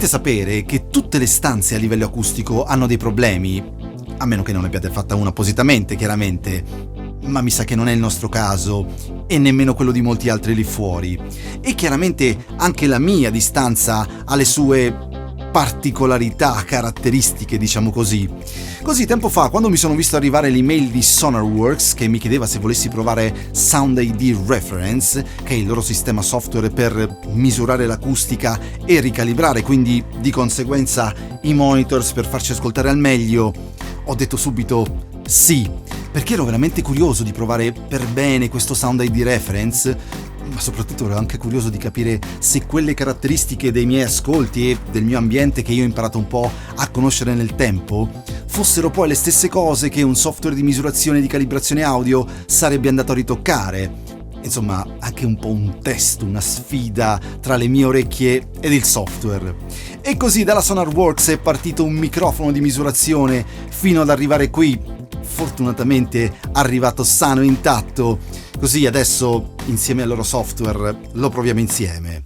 sapere che tutte le stanze a livello acustico hanno dei problemi, a meno che non ne abbiate fatta una appositamente, chiaramente, ma mi sa che non è il nostro caso e nemmeno quello di molti altri lì fuori. E chiaramente anche la mia distanza ha le sue particolarità, caratteristiche, diciamo così. Così tempo fa, quando mi sono visto arrivare l'email di Sonarworks che mi chiedeva se volessi provare Sound ID Reference, che è il loro sistema software per misurare l'acustica e ricalibrare quindi di conseguenza i monitors per farci ascoltare al meglio, ho detto subito sì, perché ero veramente curioso di provare per bene questo Sound ID Reference, ma soprattutto ero anche curioso di capire se quelle caratteristiche dei miei ascolti e del mio ambiente che io ho imparato un po' a conoscere nel tempo fossero poi le stesse cose che un software di misurazione e di calibrazione audio sarebbe andato a ritoccare. Insomma, anche un po' un test, una sfida tra le mie orecchie ed il software. E così dalla Sonarworks è partito un microfono di misurazione fino ad arrivare qui, fortunatamente arrivato sano e intatto. Così adesso, insieme al loro software, lo proviamo insieme.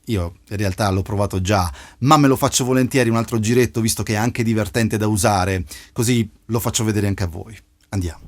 Io in realtà l'ho provato già, ma me lo faccio volentieri un altro giretto, visto che è anche divertente da usare. Così lo faccio vedere anche a voi. Andiamo.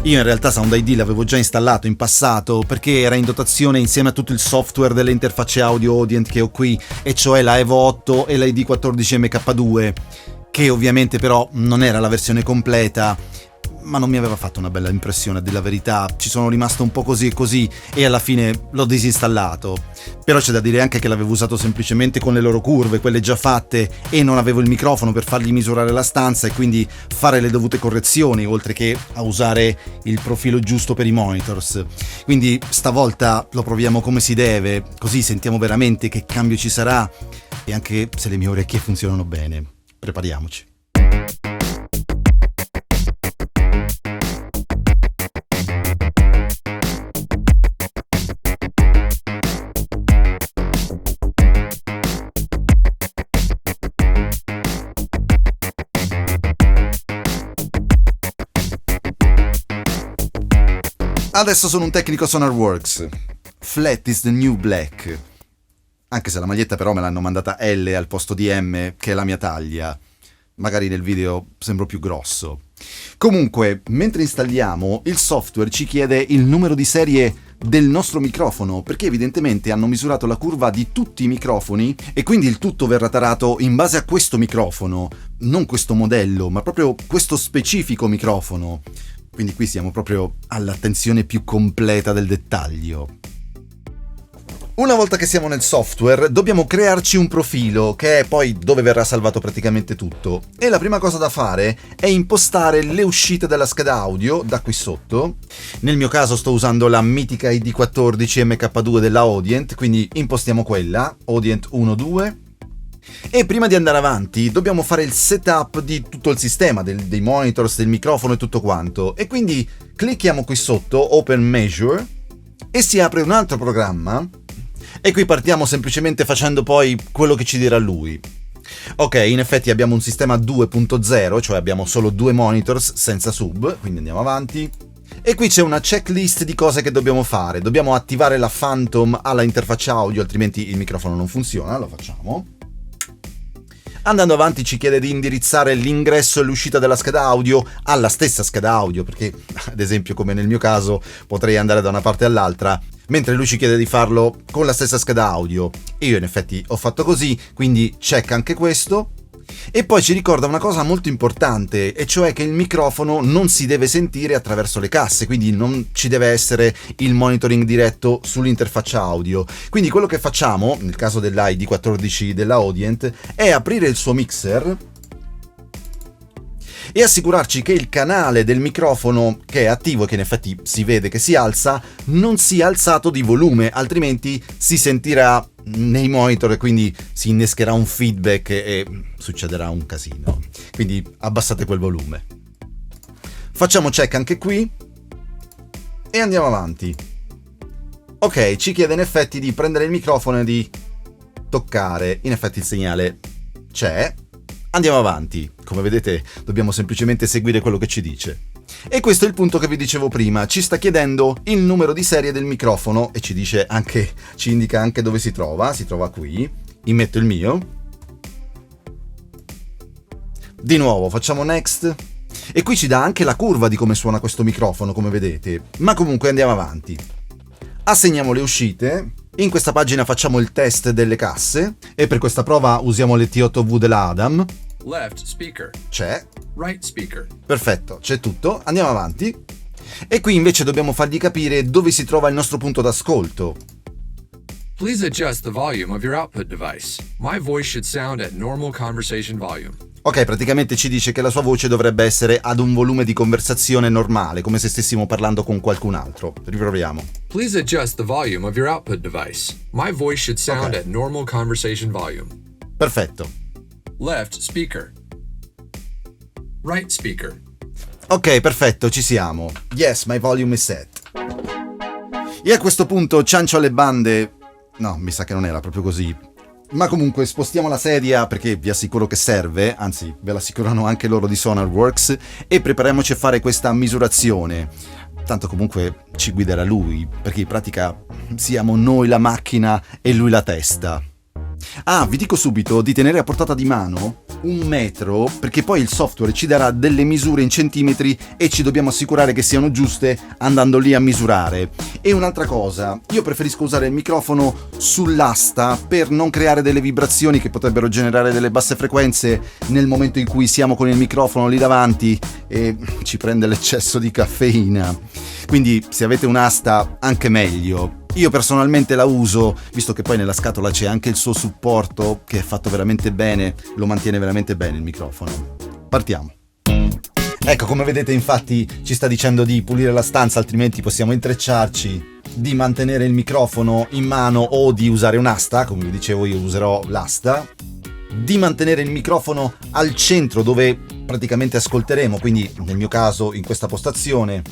Io in realtà Sound ID l'avevo già installato in passato perché era in dotazione insieme a tutto il software delle interfacce audio Audient che ho qui, e cioè la Evo 8 e la ID14 MK2, che ovviamente però non era la versione completa, ma non mi aveva fatto una bella impressione, a dire la verità. Ci sono rimasto un po' così e così e alla fine l'ho disinstallato. Però c'è da dire anche che l'avevo usato semplicemente con le loro curve, quelle già fatte, e non avevo il microfono per fargli misurare la stanza e quindi fare le dovute correzioni, oltre che a usare il profilo giusto per i monitors. Quindi stavolta lo proviamo come si deve, così sentiamo veramente che cambio ci sarà e anche se le mie orecchie funzionano bene. Prepariamoci. Adesso sono un tecnico Sonarworks. Flat is the new black. Anche se la maglietta però me l'hanno mandata L al posto di M, che è la mia taglia. Magari nel video sembro più grosso. Comunque, mentre installiamo, il software ci chiede il numero di serie del nostro microfono, perché evidentemente hanno misurato la curva di tutti i microfoni e quindi il tutto verrà tarato in base a questo microfono, non questo modello, ma proprio questo specifico microfono. Quindi qui siamo proprio all'attenzione più completa del dettaglio. Una volta che siamo nel software, dobbiamo crearci un profilo, che è poi dove verrà salvato praticamente tutto. E la prima cosa da fare è impostare le uscite della scheda audio, da qui sotto. Nel mio caso sto usando la mitica ID14 MK2 della Audient, quindi impostiamo quella, Audient 1.2. E prima di andare avanti dobbiamo fare il setup di tutto il sistema, dei monitors, del microfono e tutto quanto. E quindi clicchiamo qui sotto, Open Measure, e si apre un altro programma. E qui partiamo semplicemente facendo poi quello che ci dirà lui. Ok, in effetti abbiamo un sistema 2.0, cioè abbiamo solo 2 monitors senza sub, quindi andiamo avanti. E qui c'è una checklist di cose che dobbiamo fare. Dobbiamo attivare la Phantom alla interfaccia audio, altrimenti il microfono non funziona, lo facciamo. Andando avanti ci chiede di indirizzare l'ingresso e l'uscita della scheda audio alla stessa scheda audio, perché ad esempio come nel mio caso potrei andare da una parte all'altra, mentre lui ci chiede di farlo con la stessa scheda audio. E io in effetti ho fatto così, quindi check anche questo. E poi ci ricorda una cosa molto importante, e cioè che il microfono non si deve sentire attraverso le casse, quindi non ci deve essere il monitoring diretto sull'interfaccia audio. Quindi quello che facciamo, nel caso dell'ID14 della Audient, è aprire il suo mixer e assicurarci che il canale del microfono che è attivo e che in effetti si vede che si alza non sia alzato di volume, altrimenti si sentirà nei monitor e quindi si innescherà un feedback e succederà un casino. Quindi abbassate quel volume. Facciamo check anche qui e andiamo avanti. Ok, ci chiede in effetti di prendere il microfono e di toccare. In effetti il segnale c'è. Andiamo avanti. Come vedete dobbiamo semplicemente seguire quello che ci dice. E questo è il punto che vi dicevo prima. Ci sta chiedendo il numero di serie del microfono e ci indica anche dove si trova. Si trova qui. Immetto il mio. Di nuovo facciamo next. E qui ci dà anche la curva di come suona questo microfono, come vedete. Ma comunque andiamo avanti. Assegniamo le uscite. In questa pagina facciamo il test delle casse e per questa prova usiamo le T8V della Adam. Left speaker. C'è. Right speaker. Perfetto, c'è tutto. Andiamo avanti. E qui invece dobbiamo fargli capire dove si trova il nostro punto d'ascolto. Please adjust the volume of your output device. My voice should sound at normal conversation volume. Ok, praticamente ci dice che la sua voce dovrebbe essere ad un volume di conversazione normale, come se stessimo parlando con qualcun altro. Riproviamo. Please adjust the volume of your output device. My voice should sound at normal conversation volume. Perfetto. Left speaker. Right speaker. Ok, perfetto, ci siamo. Yes, my volume is set. E a questo punto ciancio alle bande. No, mi sa che non era proprio così. Ma comunque spostiamo la sedia perché vi assicuro che serve, anzi ve l'assicurano anche loro di Sonarworks, e prepariamoci a fare questa misurazione. Tanto comunque ci guiderà lui, perché in pratica siamo noi la macchina e lui la testa. Ah, vi dico subito di tenere a portata di mano 1 metro, perché poi il software ci darà delle misure in centimetri e ci dobbiamo assicurare che siano giuste andando lì a misurare. E un'altra cosa, io preferisco usare il microfono sull'asta per non creare delle vibrazioni che potrebbero generare delle basse frequenze nel momento in cui siamo con il microfono lì davanti e ci prende l'eccesso di caffeina. Quindi se avete un'asta anche meglio. Io personalmente la uso, visto che poi nella scatola c'è anche il suo supporto che è fatto veramente bene, lo mantiene veramente bene il microfono. Partiamo. Ecco, come vedete infatti ci sta dicendo di pulire la stanza, altrimenti possiamo intrecciarci, di mantenere il microfono in mano o di usare un'asta, come vi dicevo io userò l'asta, di mantenere il microfono al centro dove praticamente ascolteremo, quindi nel mio caso in questa postazione,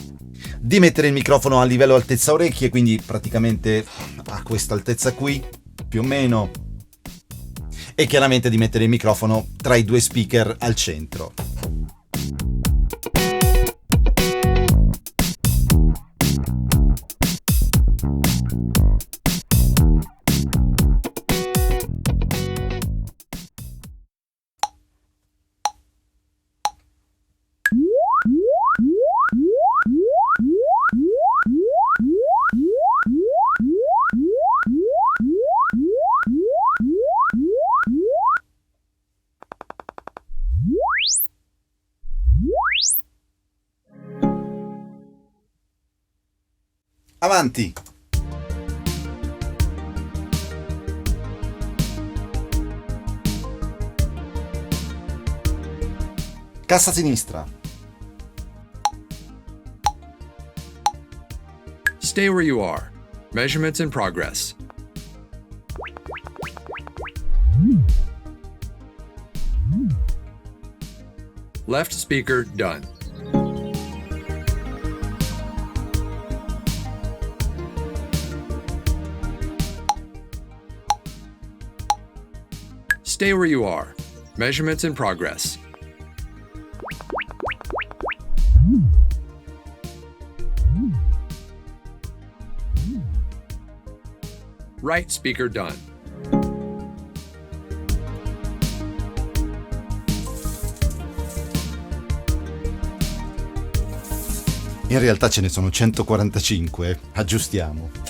di mettere il microfono a livello altezza orecchie, quindi praticamente a questa altezza qui, più o meno, e chiaramente di mettere il microfono tra i 2 speaker al centro. Avanti! Cassa sinistra. Stay where you are. Measurements in progress. Left speaker done. Stay where you are. Measurements in progress. Right speaker done. In realtà ce ne sono 145, aggiustiamo.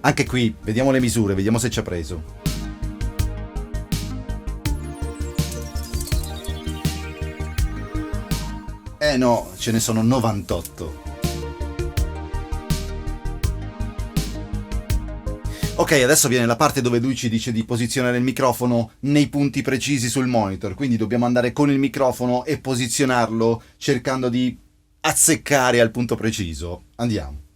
Anche qui, vediamo le misure, vediamo se ci ha preso. No, ce ne sono 98. Ok, adesso viene la parte dove lui ci dice di posizionare il microfono nei punti precisi sul monitor, quindi dobbiamo andare con il microfono e posizionarlo cercando di azzeccare al punto preciso. Andiamo.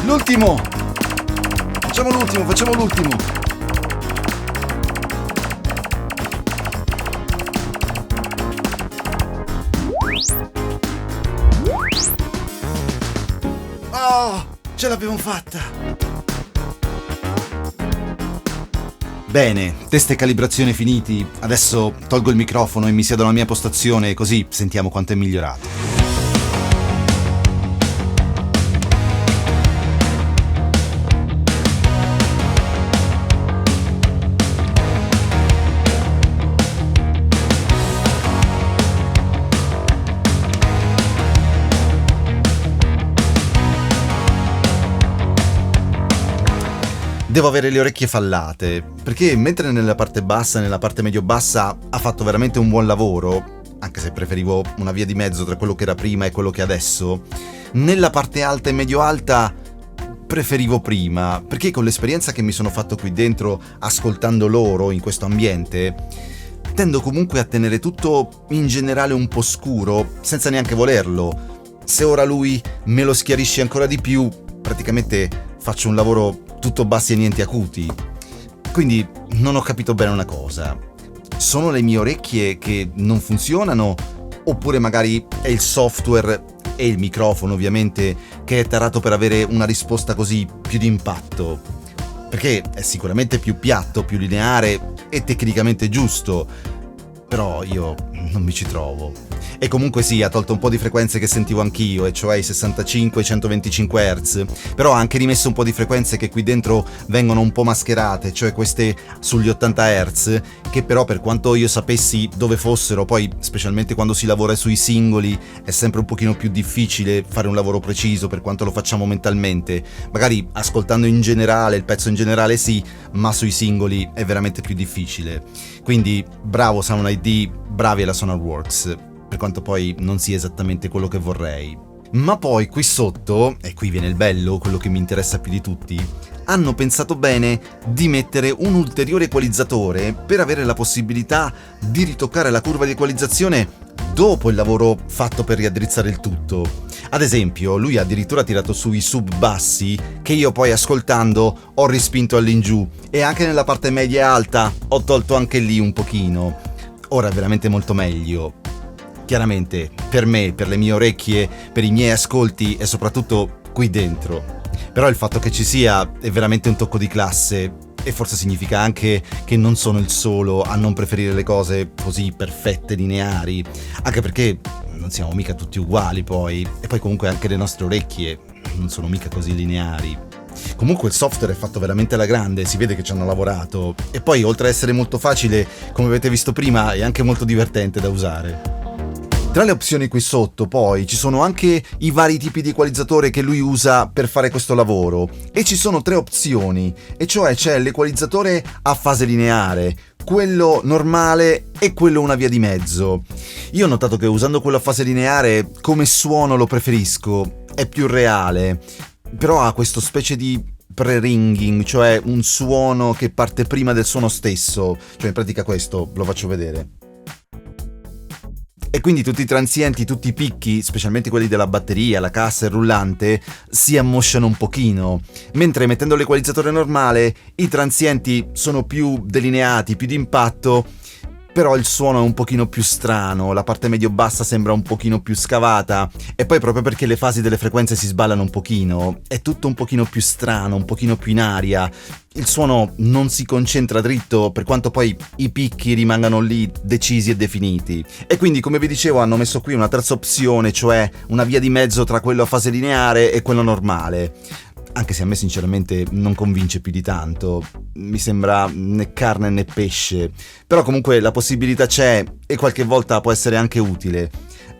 L'ultimo! Facciamo l'ultimo! Oh, ce l'abbiamo fatta! Bene, test e calibrazione finiti. Adesso tolgo il microfono e mi siedo alla mia postazione, così sentiamo quanto è migliorato. Devo avere le orecchie fallate, perché mentre nella parte bassa e nella parte medio-bassa ha fatto veramente un buon lavoro, anche se preferivo una via di mezzo tra quello che era prima e quello che è adesso, nella parte alta e medio-alta preferivo prima, perché con l'esperienza che mi sono fatto qui dentro ascoltando loro in questo ambiente, tendo comunque a tenere tutto in generale un po' scuro, senza neanche volerlo. Se ora lui me lo schiarisce ancora di più, praticamente faccio un lavoro tutto bassi e niente acuti. Quindi non ho capito bene una cosa. Sono le mie orecchie che non funzionano? Oppure magari è il software e il microfono ovviamente che è tarato per avere una risposta così più d'impatto? Perché è sicuramente più piatto, più lineare e tecnicamente giusto, però io non mi ci trovo. E comunque sì, ha tolto un po' di frequenze che sentivo anch'io, e cioè i 65 e 125 Hz, però ha anche rimesso un po' di frequenze che qui dentro vengono un po' mascherate, cioè queste sugli 80 Hz, che però per quanto io sapessi dove fossero, poi specialmente quando si lavora sui singoli è sempre un pochino più difficile fare un lavoro preciso per quanto lo facciamo mentalmente. Magari ascoltando in generale, il pezzo in generale sì, ma sui singoli è veramente più difficile. Quindi bravo Sound ID, bravi alla Sonarworks, per quanto poi non sia esattamente quello che vorrei. Ma poi qui sotto, e qui viene il bello, quello che mi interessa più di tutti, hanno pensato bene di mettere un ulteriore equalizzatore per avere la possibilità di ritoccare la curva di equalizzazione dopo il lavoro fatto per riaddrizzare il tutto. Ad esempio, lui ha addirittura tirato sui sub bassi che io poi ascoltando ho rispinto all'ingiù, e anche nella parte media e alta ho tolto anche lì un pochino. Ora è veramente molto meglio. Chiaramente, per me, per le mie orecchie, per i miei ascolti e soprattutto qui dentro. Però il fatto che ci sia è veramente un tocco di classe, e forse significa anche che non sono il solo a non preferire le cose così perfette, lineari, anche perché non siamo mica tutti uguali poi, e poi comunque anche le nostre orecchie non sono mica così lineari. Comunque il software è fatto veramente alla grande, si vede che ci hanno lavorato, e poi oltre a essere molto facile, come avete visto prima, è anche molto divertente da usare. Tra le opzioni qui sotto poi ci sono anche i vari tipi di equalizzatore che lui usa per fare questo lavoro, e ci sono 3 opzioni, e cioè c'è l'equalizzatore a fase lineare, quello normale e quello una via di mezzo. Io ho notato che usando quello a fase lineare come suono lo preferisco, è più reale, però ha questo specie di pre-ringing, cioè un suono che parte prima del suono stesso, cioè in pratica questo, lo faccio vedere. e quindi tutti i transienti, tutti i picchi, specialmente quelli della batteria, la cassa e il rullante, si ammosciano un pochino, mentre mettendo l'equalizzatore normale i transienti sono più delineati, più d'impatto, però il suono è un pochino più strano, la parte medio-bassa sembra un pochino più scavata, e poi proprio perché le fasi delle frequenze si sballano un pochino, è tutto un pochino più strano, un pochino più in aria, il suono non si concentra dritto, per quanto poi i picchi rimangano lì decisi e definiti. E quindi, come vi dicevo, hanno messo qui una terza opzione, cioè una via di mezzo tra quello a fase lineare e quello normale. Anche se a me sinceramente non convince più di tanto, mi sembra né carne né pesce, però comunque la possibilità c'è e qualche volta può essere anche utile,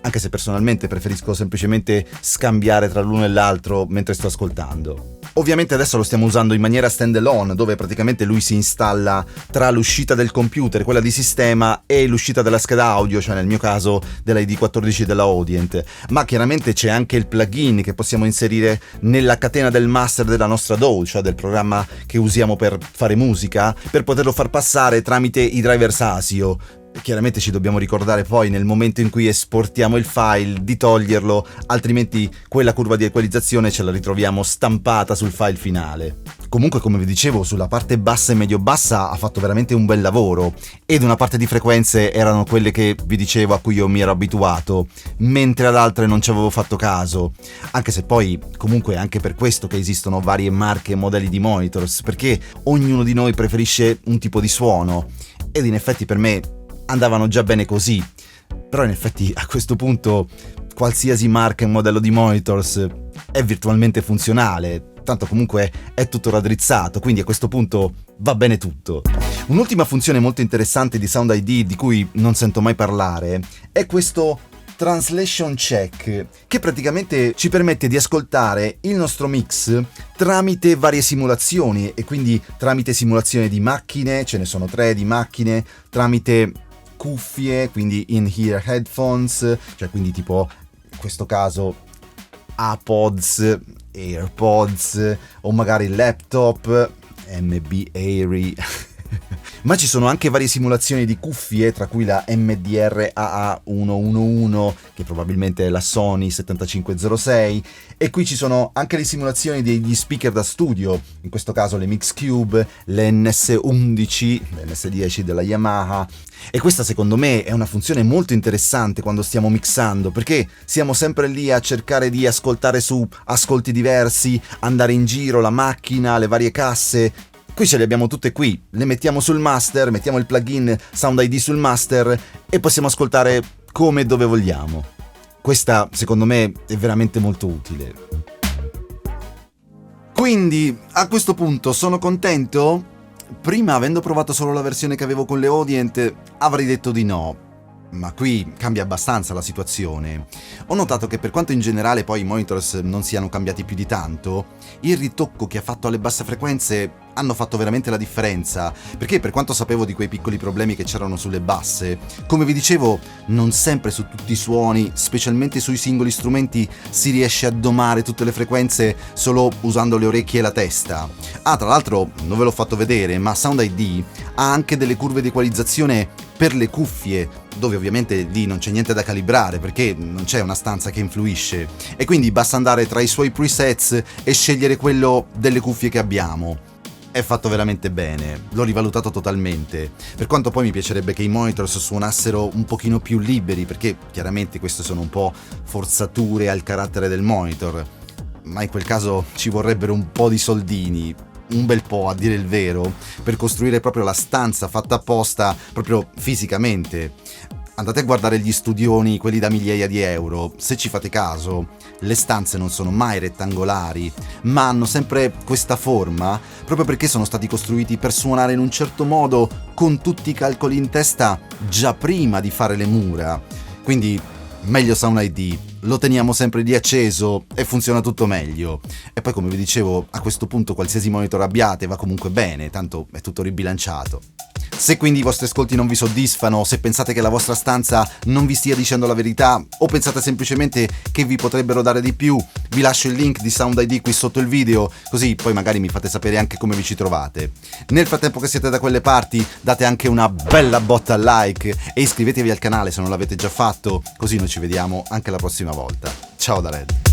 anche se personalmente preferisco semplicemente scambiare tra l'uno e l'altro mentre sto ascoltando. Ovviamente adesso lo stiamo usando in maniera stand-alone, dove praticamente lui si installa tra l'uscita del computer, quella di sistema, e l'uscita della scheda audio, cioè nel mio caso della ID14 della Audient, ma chiaramente c'è anche il plugin che possiamo inserire nella catena del master della nostra DAW, cioè del programma che usiamo per fare musica, per poterlo far passare tramite i drivers ASIO. Chiaramente ci dobbiamo ricordare poi nel momento in cui esportiamo il file di toglierlo, altrimenti quella curva di equalizzazione ce la ritroviamo stampata sul file finale. Comunque, come vi dicevo, sulla parte bassa e medio-bassa ha fatto veramente un bel lavoro, ed una parte di frequenze erano quelle che vi dicevo a cui io mi ero abituato, mentre ad altre non ci avevo fatto caso, anche se poi comunque è anche per questo che esistono varie marche e modelli di monitors, perché ognuno di noi preferisce un tipo di suono, ed in effetti per me andavano già bene così, però in effetti a questo punto qualsiasi marca e modello di monitors è virtualmente funzionale, tanto comunque è tutto raddrizzato, quindi a questo punto va bene tutto. Un'ultima funzione molto interessante di Sound ID di cui non sento mai parlare è questo Translation Check, che praticamente ci permette di ascoltare il nostro mix tramite varie simulazioni, e quindi tramite simulazioni di macchine, ce ne sono 3 di macchine, tramite cuffie, quindi in-ear headphones, cioè quindi tipo in questo caso AirPods, AirPods, o magari laptop, MB Airy. Ma ci sono anche varie simulazioni di cuffie, tra cui la MDR AA111, che probabilmente è la Sony 7506, e qui ci sono anche le simulazioni degli speaker da studio, in questo caso le Mixcube, le NS11, le NS10 della Yamaha. E questa secondo me è una funzione molto interessante quando stiamo mixando, perché siamo sempre lì a cercare di ascoltare su ascolti diversi, andare in giro la macchina, le varie casse. Qui ce le abbiamo tutte qui, le mettiamo sul master, mettiamo il plugin Sound ID sul master e possiamo ascoltare come e dove vogliamo. Questa secondo me è veramente molto utile. Quindi a questo punto sono contento? Prima, avendo provato solo la versione che avevo con le Audient, avrei detto di no. Ma qui cambia abbastanza la situazione. Ho notato che per quanto in generale poi i monitors non siano cambiati più di tanto, il ritocco che ha fatto alle basse frequenze hanno fatto veramente la differenza, perché per quanto sapevo di quei piccoli problemi che c'erano sulle basse, come vi dicevo, non sempre su tutti i suoni, specialmente sui singoli strumenti, si riesce a domare tutte le frequenze solo usando le orecchie e la testa. Ah, tra l'altro non ve l'ho fatto vedere, ma Sound ID ha anche delle curve di equalizzazione per le cuffie, dove ovviamente lì non c'è niente da calibrare perché non c'è una stanza che influisce, e quindi basta andare tra i suoi presets e scegliere quello delle cuffie che abbiamo. È fatto veramente bene, l'ho rivalutato totalmente, per quanto poi mi piacerebbe che i monitors suonassero un pochino più liberi, perché chiaramente queste sono un po' forzature al carattere del monitor, ma in quel caso ci vorrebbero un po' di soldini, un bel po' a dire il vero, per costruire proprio la stanza fatta apposta proprio fisicamente. Andate a guardare gli studioni, quelli da migliaia di euro, se ci fate caso, le stanze non sono mai rettangolari, ma hanno sempre questa forma, proprio perché sono stati costruiti per suonare in un certo modo, con tutti i calcoli in testa già prima di fare le mura. Quindi meglio Sound ID, lo teniamo sempre di acceso e funziona tutto meglio. E poi, come vi dicevo, a questo punto qualsiasi monitor abbiate va comunque bene, tanto è tutto ribilanciato. Se quindi i vostri ascolti non vi soddisfano, se pensate che la vostra stanza non vi stia dicendo la verità o pensate semplicemente che vi potrebbero dare di più, vi lascio il link di Sound ID qui sotto il video, così poi magari mi fate sapere anche come vi ci trovate. Nel frattempo che siete da quelle parti, date anche una bella botta al like e iscrivetevi al canale se non l'avete già fatto, così noi ci vediamo anche la prossima volta. Ciao da Red.